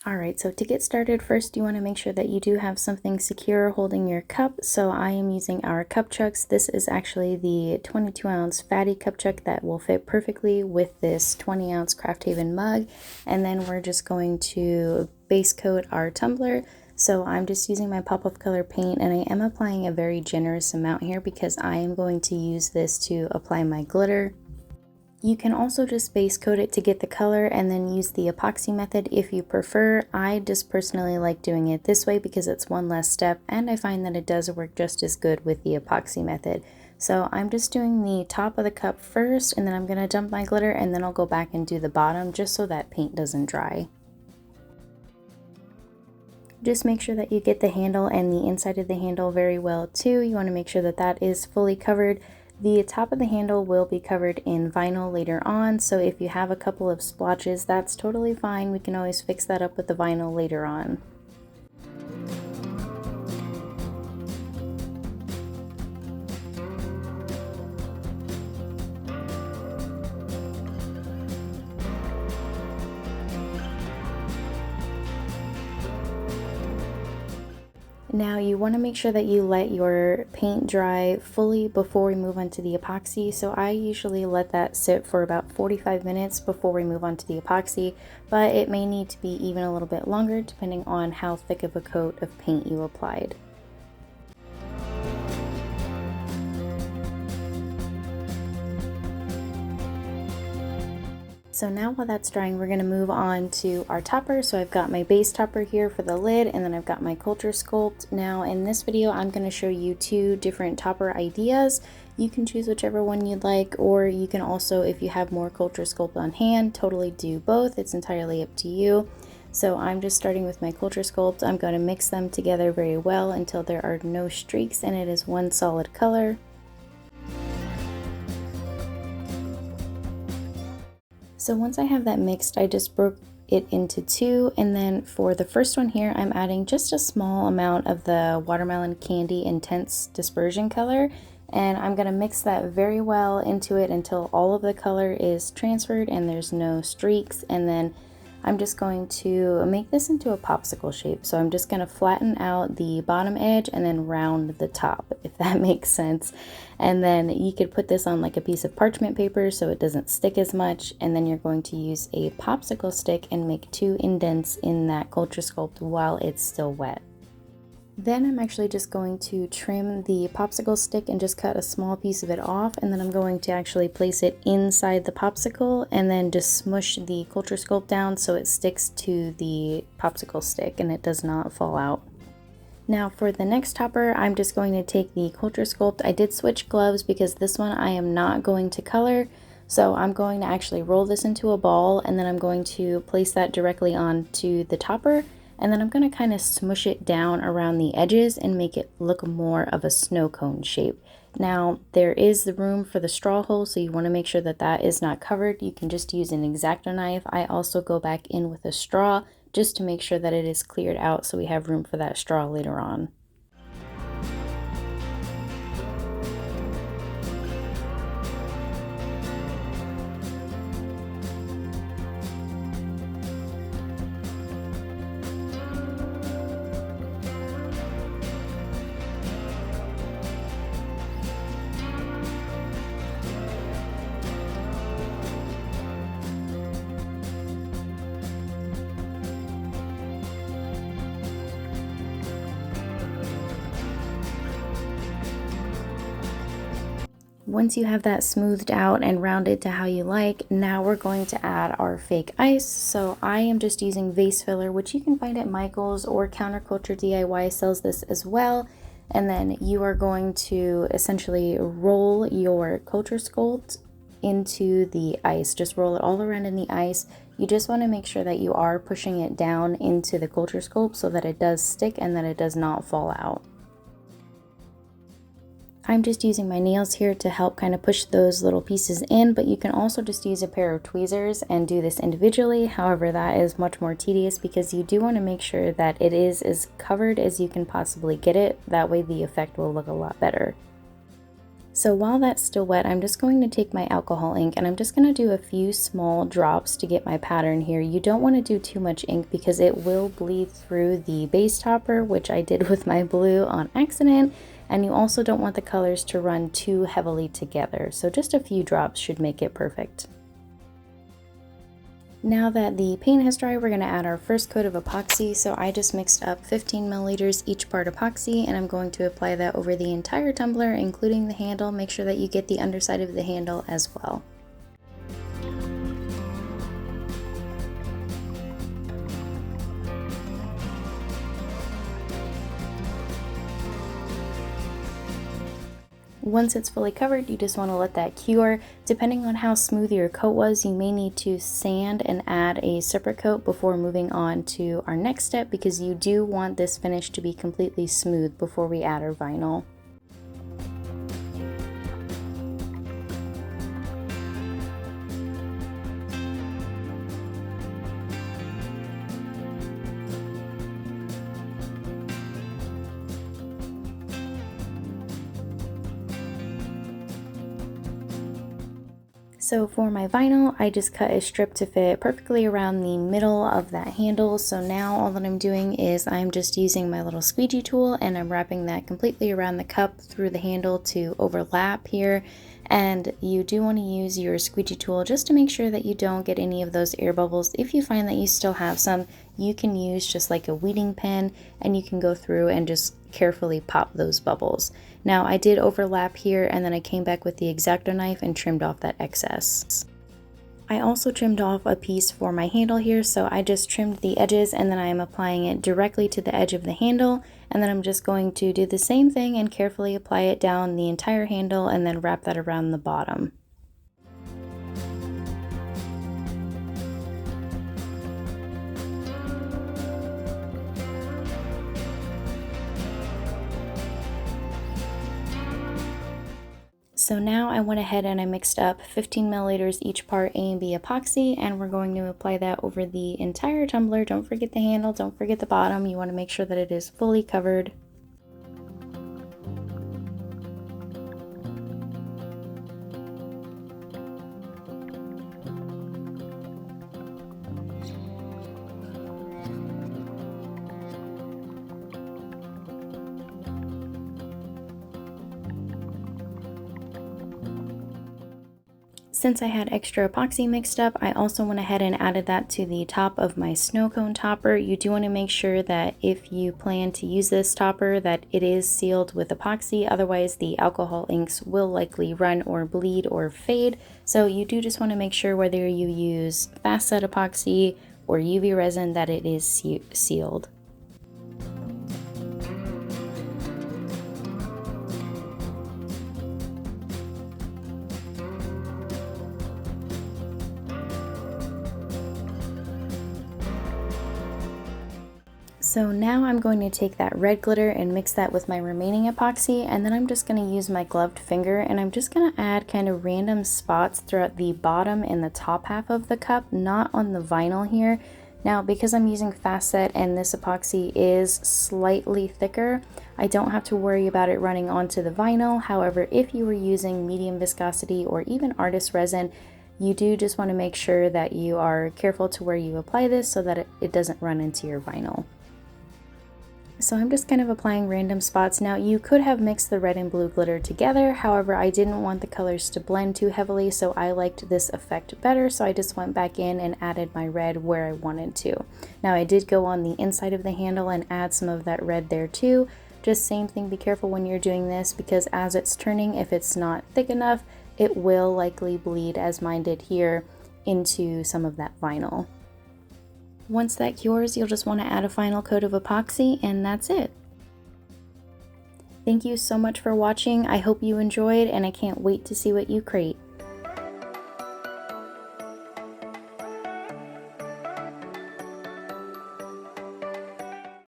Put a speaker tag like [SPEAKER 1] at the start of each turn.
[SPEAKER 1] Alright, so to get started, first you want to make sure that you do have something secure holding your cup. So I am using our cup chucks. This is actually the 22-ounce fatty cup chuck that will fit perfectly with this 20-ounce Craft Haven mug. And then we're just going to base coat our tumbler. So I'm just using my pop-up color paint, and I am applying a very generous amount here because I am going to use this to apply my glitter. You can also just base coat it to get the color and then use the epoxy method if you prefer. I just personally like doing it this way because it's one less step, and I find that it does work just as good with the epoxy method. So I'm just doing the top of the cup first, and then I'm going to dump my glitter, and then I'll go back and do the bottom just so that paint doesn't dry. Just make sure that you get the handle and the inside of the handle very well too. You want to make sure that that is fully covered. The top of the handle will be covered in vinyl later on, so if you have a couple of splotches, that's totally fine. We can always fix that up with the vinyl later on. Now you want to make sure that you let your paint dry fully before we move on to the epoxy. So I usually let that sit for about 45 minutes before we move on to the epoxy, but it may need to be even a little bit longer depending on how thick of a coat of paint you applied. So now while that's drying, we're going to move on to our topper. So I've got my base topper here for the lid, and then I've got my Culture Sculpt. Now in this video, I'm going to show you two different topper ideas. You can choose whichever one you'd like, or you can also, if you have more Culture Sculpt on hand, totally do both. It's entirely up to you. So I'm just starting with my Culture Sculpt. I'm going to mix them together very well until there are no streaks and it is one solid color. So once I have that mixed, I just broke it into two, and then for the first one here, I'm adding just a small amount of the Watermelon Candy Intense Dispersion color, and I'm going to mix that very well into it until all of the color is transferred and there's no streaks. And then I'm just going to make this into a popsicle shape. So I'm just going to flatten out the bottom edge and then round the top, if that makes sense. And then you could put this on like a piece of parchment paper so it doesn't stick as much. And then you're going to use a popsicle stick and make two indents in that Culture Sculpt while it's still wet. Then I'm actually just going to trim the popsicle stick and just cut a small piece of it off, and then I'm going to actually place it inside the popsicle and then just smush the Culture Sculpt down so it sticks to the popsicle stick and it does not fall out. Now for the next topper, I'm just going to take the Culture Sculpt. I did switch gloves because this one I am not going to color. So I'm going to actually roll this into a ball, and then I'm going to place that directly onto the topper. And then I'm going to kind of smush it down around the edges and make it look more of a snow cone shape. Now there is the room for the straw hole, so you want to make sure that that is not covered. You can just use an X-Acto knife. I also go back in with a straw just to make sure that it is cleared out so we have room for that straw later on. Once you have that smoothed out and rounded to how you like, now we're going to add our fake ice. So I am just using vase filler, which you can find at Michael's, or Counterculture DIY sells this as well. And then you are going to essentially roll your Culture Sculpt into the ice. Just roll it all around in the ice. You just want to make sure that you are pushing it down into the Culture Sculpt so that it does stick and that it does not fall out. I'm just using my nails here to help kind of push those little pieces in, but you can also just use a pair of tweezers and do this individually. However, that is much more tedious because you do want to make sure that it is as covered as you can possibly get it. That way the effect will look a lot better. So while that's still wet, I'm just going to take my alcohol ink and I'm just going to do a few small drops to get my pattern here. You don't want to do too much ink because it will bleed through the base topper, which I did with my blue on accident. And you also don't want the colors to run too heavily together. So just a few drops should make it perfect. Now that the paint has dried, we're going to add our first coat of epoxy. So I just mixed up 15 milliliters each part epoxy, and I'm going to apply that over the entire tumbler, including the handle. Make sure that you get the underside of the handle as well. Once it's fully covered, you just want to let that cure. Depending on how smooth your coat was, you may need to sand and add a separate coat before moving on to our next step, because you do want this finish to be completely smooth before we add our vinyl. So for my vinyl, I just cut a strip to fit perfectly around the middle of that handle. So now all that I'm doing is I'm just using my little squeegee tool and I'm wrapping that completely around the cup through the handle to overlap here. And you do want to use your squeegee tool just to make sure that you don't get any of those air bubbles. If you find that you still have some, you can use just like a weeding pen and you can go through and just carefully pop those bubbles. Now I did overlap here and then I came back with the X-Acto knife and trimmed off that excess. I also trimmed off a piece for my handle here, so I just trimmed the edges and then I am applying it directly to the edge of the handle, and then I'm just going to do the same thing and carefully apply it down the entire handle and then wrap that around the bottom. So now I went ahead and I mixed up 15 milliliters each part A and B epoxy, and we're going to apply that over the entire tumbler. Don't forget the handle, don't forget the bottom. You want to make sure that it is fully covered. Since I had extra epoxy mixed up, I also went ahead and added that to the top of my snow cone topper. You do want to make sure that if you plan to use this topper that it is sealed with epoxy, otherwise the alcohol inks will likely run or bleed or fade. So you do just want to make sure whether you use fast set epoxy or UV resin that it is sealed. So now I'm going to take that red glitter and mix that with my remaining epoxy, and then I'm just going to use my gloved finger and I'm just going to add kind of random spots throughout the bottom and the top half of the cup, not on the vinyl here. Now because I'm using fast set and this epoxy is slightly thicker, I don't have to worry about it running onto the vinyl. However, if you were using medium viscosity or even artist resin, you do just want to make sure that you are careful to where you apply this so that it doesn't run into your vinyl. So I'm just kind of applying random spots. Now you could have mixed the red and blue glitter together, however I didn't want the colors to blend too heavily, so I liked this effect better, so I just went back in and added my red where I wanted to. Now I did go on the inside of the handle and add some of that red there too. Just same thing, be careful when you're doing this because as it's turning, if it's not thick enough, it will likely bleed, as mine did here, into some of that vinyl. Once that cures, you'll just want to add a final coat of epoxy and that's it. Thank you so much for watching. I hope you enjoyed and I can't wait to see what you create.